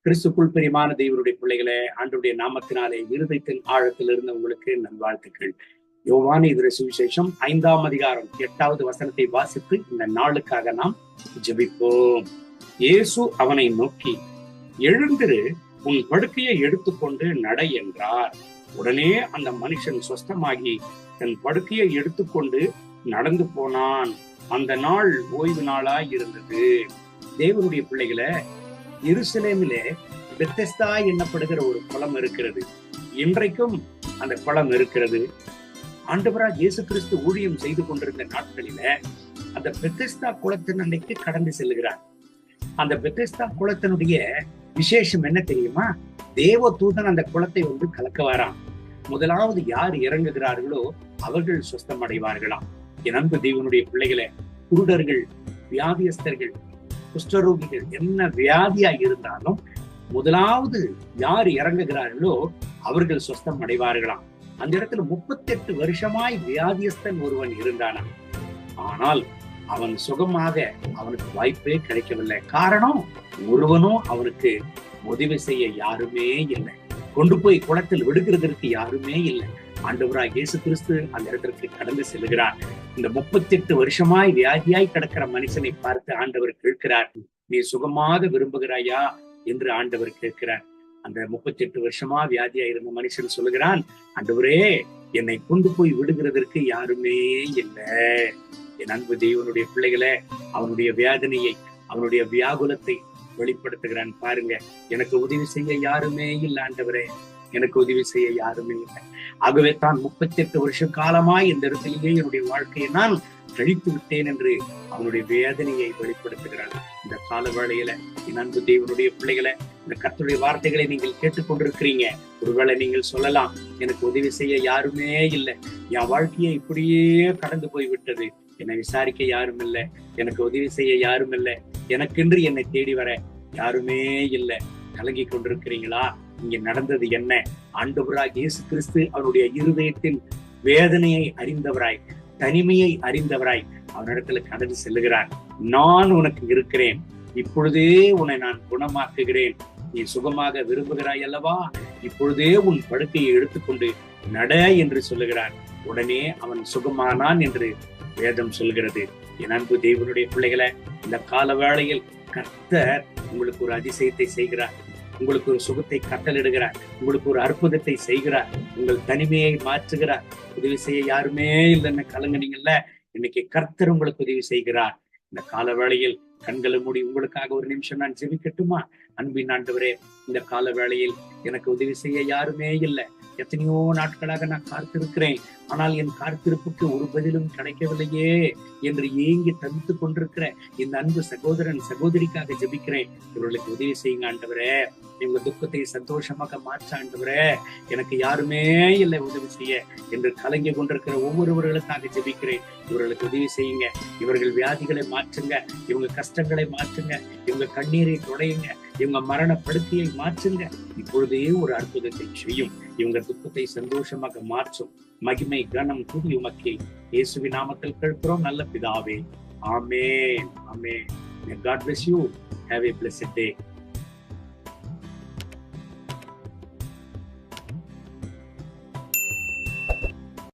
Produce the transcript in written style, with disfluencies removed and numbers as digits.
கிறிஸ்துக்குள் பிரியமான தேவனுடைய பிள்ளைகளே, ஆண்டவருடைய நாமத்தினாலே இருதயத்தின் ஆழத்தில் இருந்த உங்களுக்கு நல்வாழ்த்துக்கள். யோவான் எழுதின சுவிசேஷம் 5ஆம் அதிகாரம் 8வது வசனத்தை வாசித்து இந்த நாளுக்காக நாம் ஜெபிப்போம். இயேசு அவனை நோக்கி, எழுந்திரு, உன் படுக்கையை எடுத்துக்கொண்டு நட என்றார். உடனே அந்த மனுஷன் சொஸ்தமாகி தன் படுக்கையை எடுத்துக்கொண்டு நடந்து போனான். அந்த நாள் ஓய்வு நாளாய் இருந்தது. தேவனுடைய பிள்ளைகளை, எருசலேமிலே பெத்தெஸ்தா என்னப்படுகிற ஒரு குளம் இருக்கிறது. இன்றைக்கும் அந்த குளம் இருக்கிறது. ஆண்டவராக இயேசு கிறிஸ்து ஊழியம் செய்து கொண்டிருந்த நாட்களில அந்த பெத்தெஸ்தா குளத்தின் அன்னைக்கு கடந்து செல்லுகிறார். அந்த பெத்தெஸ்தா குளத்தினுடைய விசேஷம் என்ன தெரியுமா? தேவ தூதன் அந்த குளத்தை கலக்க வரான். முதலாவது யார் இறங்குகிறார்களோ அவர்கள் சுஸ்தம் அடைவார்களாம். என் அன்பு தேவனுடைய பிள்ளைகளை, குருடர்கள், வியாதியஸ்தர்கள், குஷ்டரோகிகள், என்ன வியாதியா இருந்தாலும் முதலாவது யார் இறங்குகிறார்களோ அவர்கள் சுஸ்தம் அடைவார்களாம். அந்த இடத்துல 38 வருஷமாய் வியாதியஸ்தன் ஒருவன் இருந்தானா. ஆனால் அவன் சுகமாக அவனுக்கு வாய்ப்பே கிடைக்கவில்லை. காரணம், ஒருவனும் அவனுக்கு உதவி செய்ய யாருமே இல்லை. கொண்டு போய் குளத்தில் விடுகிறதற்கு யாருமே இல்லை. ஆண்டவராய் இயேசு கிறிஸ்து அந்த இடத்திற்கு கடந்து செல்கிறார். இந்த 38 வருஷமாய் வியாதியாய் கிடக்கிற மனுஷனை பார்த்து ஆண்டவர் கேட்கிறார், நீ சுகமாக விரும்புகிறாயா என்று ஆண்டவர் கேட்கிறார். அந்த 38 வருஷமா வியாதியா இருந்த மனுஷன் சொல்லுகிறான், ஆண்டவரே, என்னை கொண்டு போய் விடுகிறதற்கு யாருமே இல்லை. என் அன்பு தேவனுடைய பிள்ளைகளை, அவனுடைய வேதனையை, அவனுடைய வியாகுலத்தை வெளிப்படுத்துகிறான். பாருங்க, எனக்கு உதவி செய்ய யாருமே இல்லை ஆண்டவரே, எனக்கு உதவி செய்ய யாருமே இல்லை. ஆகவே தான் 38 வருஷ காலமாய் இந்த இடத்திலேயே என்னுடைய வாழ்க்கையை நான் கழித்து விட்டேன் என்று அவனுடைய வேதனையை வெளிப்படுத்துகிறான். இந்த கால வேளையில என் அன்பு தேவனுடைய பிள்ளைகளை, இந்த கர்த்தருடைய வார்த்தைகளை நீங்கள் கேட்டுக்கொண்டிருக்கிறீங்க. ஒருவேளை நீங்கள் சொல்லலாம், எனக்கு உதவி செய்ய யாருமே இல்லை, என் வாழ்க்கையை இப்படியே கடந்து போய் விட்டது, என்னை விசாரிக்க யாரும் இல்லை, எனக்கு உதவி செய்ய யாரும் இல்லை, எனக்கென்று என்னை தேடி வர யாருமே இல்லை. கலங்கி கொண்டிருக்கிறீங்களா? இங்க நடந்தது என்ன? ஆண்டவராய் இயேசு கிறிஸ்து அவனுடைய இருதயத்தின் வேதனையை அறிந்தவராய், தனிமையை அறிந்தவராய் அவனிடத்துல கடந்து செல்லுகிறார். நான் உனக்கு இருக்கிறேன், இப்பொழுதே உன்னை நான் குணமாக்குகிறேன், நீ சுகமாக விரும்புகிறாய் அல்லவா, இப்பொழுதே உன் படுக்கையை எடுத்துக்கொண்டு நட என்று சொல்லுகிறார். உடனே அவன் சுகமானான் என்று வேதம் சொல்கிறது. என் அன்பு தேவனுடைய பிள்ளைகளை, இந்த கால வேளையில் கர்த்தர் உங்களுக்கு ஒரு அதிசயத்தை செய்கிறார். உங்களுக்கு ஒரு சுகத்தை கட்டளிடுகிறார். உங்களுக்கு ஒரு அற்புதத்தை செய்கிறார். உங்கள் தனிமையை மாற்றுகிறார். உதவி செய்ய யாருமே இல்லைன்னு கலங்குனீங்கல்ல, இன்னைக்கு கர்த்தர் உங்களுக்கு உதவி செய்கிறார். இந்த கால வேளையில் கண்களை மூடி உங்களுக்காக ஒரு நிமிஷம் நான் ஜெபிக்கட்டுமா? அன்பின் ஆண்டவரே, இந்த கால வேளையில் எனக்கு உதவி செய்ய யாருமே இல்லை, எத்தனையோ நாட்களாக நான் காத்திருக்கிறேன், ஆனால் என் காத்திருப்புக்கு ஒரு பதிலும் கிடைக்கவில்லையே என்று ஏங்கி தவித்துக் கொண்டிருக்கிற இந்த அன்பு சகோதரன் சகோதரிக்காக ஜெபிக்கிறேன். இவர்களுக்கு உதவி செய்யுங்க ஆண்டவரே. இவங்க துக்கத்தை சந்தோஷமாக மாற்ற ஆண்டவரே. எனக்கு யாருமே இல்லை உதவி செய்ய என்று கலங்கி கொண்டிருக்கிற ஒவ்வொருவர்களுக்காக ஜெபிக்கிறேன். இவர்களுக்கு உதவி செய்யுங்க. இவர்கள் வியாதிகளை மாற்றுங்க, இவங்க கஷ்டங்களை மாற்றுங்க, இவங்க கண்ணீரை துடையுங்க, இவங்க மரண படுக்கையை மாற்றுங்க. இப்பொழுதே ஒரு அற்புதத்தை செய்யும். இவங்க துக்கத்தை சந்தோஷமாக மாற்றும். மகிமை கனம் துதி உமக்கே. இயேசுவின் நாமத்தில் கேட்கிறோம் நல்ல பிதாவே. ஆமென், ஆமென். God bless you. Have a blessed day.